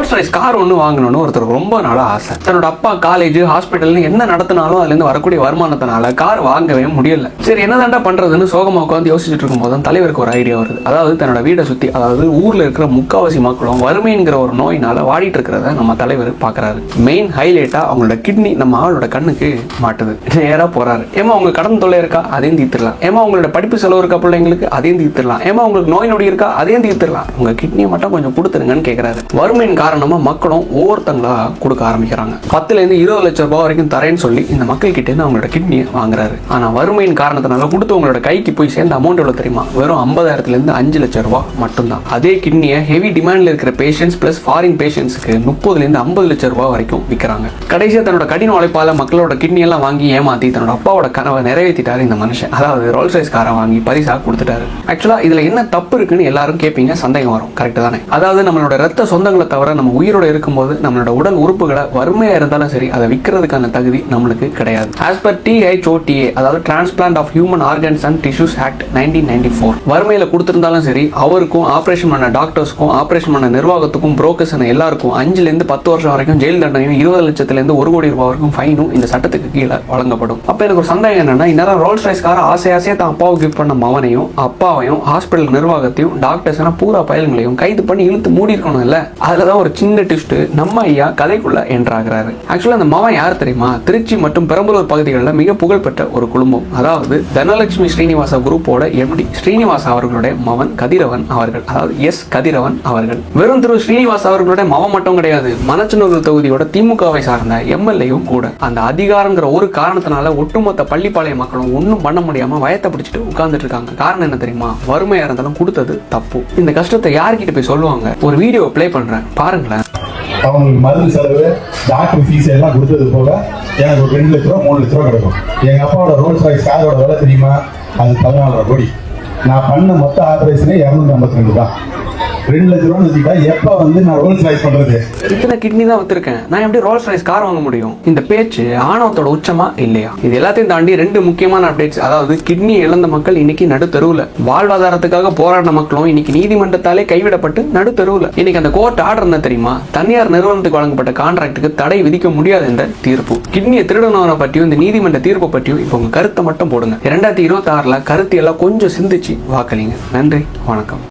Rolls Royce car ஒன்று வாங்கணும்னு ஒருத்தர் ரொம்ப நாளா ஆசை. தன்னோட அப்பா காலேஜ் ஹாஸ்பிட்டல்னு என்ன நடத்தினாலும் அதுல இருந்து வரக்கூடிய வருமானத்தினால கார் வாங்கவே முடியல. சரி என்னதாண்டா பண்றதுன்னு சோகமா உட்காந்து யோசிச்சுட்டு இருக்கும் போது தலைவருக்கு ஒரு ஐடியா வருது. அதாவது தன்னோட வீடை சுத்தி, அதாவது ஊர்ல இருக்கிற முக்காவாசி மக்களும் வறுமைங்கிற ஒரு நோயினால வாடிட்டு இருக்கிறத நம்ம தலைவர் பாக்குறாரு. மெயின் ஹைலைட்டா அவங்களோட கிட்னி நம்ம ஆளோட கண்ணுக்கு மாட்டுது. நேரா போறாரு. ஏமா உங்க கடன் தொல்லை இருக்கா, அதையும் தீர்த்துடலாம். ஏமா உங்களோட படிப்பு செலவு இருக்கா பிள்ளைங்களுக்கு, அதையும் தீர்த்துடலாம். ஏமா உங்களுக்கு நோய் நொடி இருக்கா, அதையும் தீர்த்துடலாம். உங்க கிட்னியை மட்டும் கொஞ்சம் கொடுத்துருங்கன்னு கேட்கிறாரு. வறுமையின் காரணமா மக்களும் ஒவ்வொருத்தங்களா கொடுக்க ஆரம்பிக்கிறாங்க. 10 to 20 லட்சம் ரூபாய் வரைக்கும் தரேன்னு சொல்லி இந்த மக்கள் கிட்ட இருந்து அவங்களோட கிட்னியை வாங்குறாரு. ஆனா வறுமையின் காரணத்தினால கொடுத்தவங்களோட கைக்கு போய் சேர்ந்த அமௌண்ட் எவ்வளவு தெரியுமா? வெறும் 50,000 to 5 லட்சம் ரூபாய் மட்டும்தான். அதே கிட்னியை ஹெவி டிமாண்ட்ல இருக்கிற பேஷன்ஸ் பிளஸ் ஃபாரின் பேஷன்ஸ்க்கு 30 to 50 லட்சம் ரூபாய் வரைக்கும் விற்கிறாங்க. கடைசியா தன்னோட கடின உழைப்பால மக்களோட கிட்னி எல்லாம் வாங்கி ஏமாத்தி தன்னோட அப்பாவோட கனவை நிறைவேற்றிட்டாரு இந்த மனுஷன். அதாவது ரோல்ஸ் ராய்ஸ் காரை வாங்கி பரிசா கொடுத்துட்டாரு. ஆக்சுவலா இதுல என்ன தப்பு இருக்குன்னு எல்லாரும் கேட்பீங்க, சந்தேகம் வரும். கரெக்ட் தானே? அதாவது நம்மளோட ரத்த சொந்தங்களை தவிர நம்ம உயிரோட இருக்கும்போது நம்மளோட உடல் உறுப்புகளை வறுமையா இருந்தாலும் சரி அதை விற்கிறதுக்கான தகுதி நம்மளுக்கு கிடையாது. ஆஸ் பர் THOTA, அதாவது transplant of human organs and tissues act 1994, வறுமையில கொடுத்திருந்தாலும் சரி அவருக்கும் ஆபரேஷன் பண்ண டாக்டர்ஸ்க்கும் ஆபரேஷன் பண்ண நிர்வாகத்துக்கும் புரோக்கர்ஸ் எல்லாருக்கும் 5 to 10 வருஷம் வரைக்கும் ஜெயில் தண்டனையும் 20 லட்சத்திலிருந்து 1 கோடி ரூபாய் வரைக்கும் ஃபைனும் இந்த சட்டத்துக்கு கீழே வழங்கப்படும். அப்ப எனக்கு ஒரு சந்தேகம் என்னன்னா, இந்நேரம் ரோல்ஸ் ராய்ஸ் காரை ஆசையா தான் அப்பாவுக்கு கிஃப்ட் பண்ண மவனையும் அப்பாவையும் ஹாஸ்பிட்டல் நிர்வாகத்தையும் டாக்டர்ஸ் பூரா பயல்களையும் கைது பண்ணி இழுத்து மூடி இருக்கணும் இல்ல. அதுலதான் ஒரு சின்ன ட்விஸ்ட், நம்ம ஐயா கதைக்குள்ள என்ட்ராகிறாரு. ஆக்சுவலா அந்த மவன் யார் தெரியுமா? திருச்சி மற்றும் பெரம்பலூர் பகுதிகளில் மிக புகழ்பெற்ற ஒரு குடும்பம். அதாவது தனலட்சுமி ஸ்ரீனிவாசா குரூப்போட MD ஸ்ரீனிவாசா அவர்களுடைய மவன் கதிரவன் அவர்கள், அதாவது எஸ் கதிரவன் அவர்கள். வெறும் திரு ஸ்ரீனிவாசா அவர்களுடைய மவன் மட்டும் கிடையாது, மணச்சநல்லூர் தொகுதியோட திமுகவை சார்ந்த MLA-யும் கூட. அந்த அதிகாரங்கிற ஒரு காரணத்தினால ஒட்டுமொத்த பள்ளிப்பாளைய மக்களும் ஒன்றும் பண்ண முடியாம வயத்தை பிடிச்சிட்டு உட்கார்ந்துட்டு இருக்காங்க. காரணம் என்ன தெரியுமா? வறுமையா இருந்தாலும் கொடுத்தது தப்பு. இந்த கஷ்டத்தை யார்கிட்ட போய் சொல்லுவாங்க? ஒரு வீடியோ ப்ளே பண்றேன் பாருங்களேன். அவங்களுக்கு மருந்து செலவு, டாக்டர் ஃபீஸ் எல்லாம் கொடுத்தது போக எனக்கு ஒரு 2 லட்ச ரூபா 3 லட்ச ரூபா கிடைக்கும். எங்க அப்பாவோட ரோல்ஸ் ராய்ஸ் காரோட விலை தெரியுமா? அது 14.5 கோடி. நான் பண்ண மொத்த ஆபரேஷனே 252 தான். 2 லட்ச ரூபா வச்சுக்கிட்டா எப்ப நான் ரோல்ஸ் ராய்ஸ் பண்றது? இத்தனை கிட்னி தான் வச்சிருக்கேன், நான் எப்படி ரோல்ஸ் ராய்ஸ் கார் வாங்க முடியும்? இந்த பேச்சு ஆணவத்தோட உச்சமா இல்லையா? இது எல்லாத்தையும் தாண்டி 2 முக்கியமான அப்டேட்ஸ். அதாவது கிட்னி இழந்த மக்கள் இன்னைக்கு நடுத்தெருவுல, வாழ்வாதாரத்துக்காக போராடின மக்களும் இன்னைக்கு நீதிமன்றத்தாலே கைவிடப்பட்டு நடுத்தெருவுல. இன்னைக்கு அந்த கோர்ட் ஆர்டர் என்ன தெரியுமா? தனியார் நிறுவனத்துக்கு வழங்கப்பட்ட கான்ட்ராக்டுக்கு தடை விதிக்க முடியாது என்ற தீர்ப்பு. கிட்னியை திருடனவனை பற்றியும் இந்த நீதிமன்ற தீர்ப்பை பற்றியும் இப்போ உங்க கருத்தை மட்டும் போடுங்க. 2026ல கருத்து எல்லாம் கொஞ்சம் சிந்திச்சு வாக்களிங்க. நன்றி, வணக்கம்.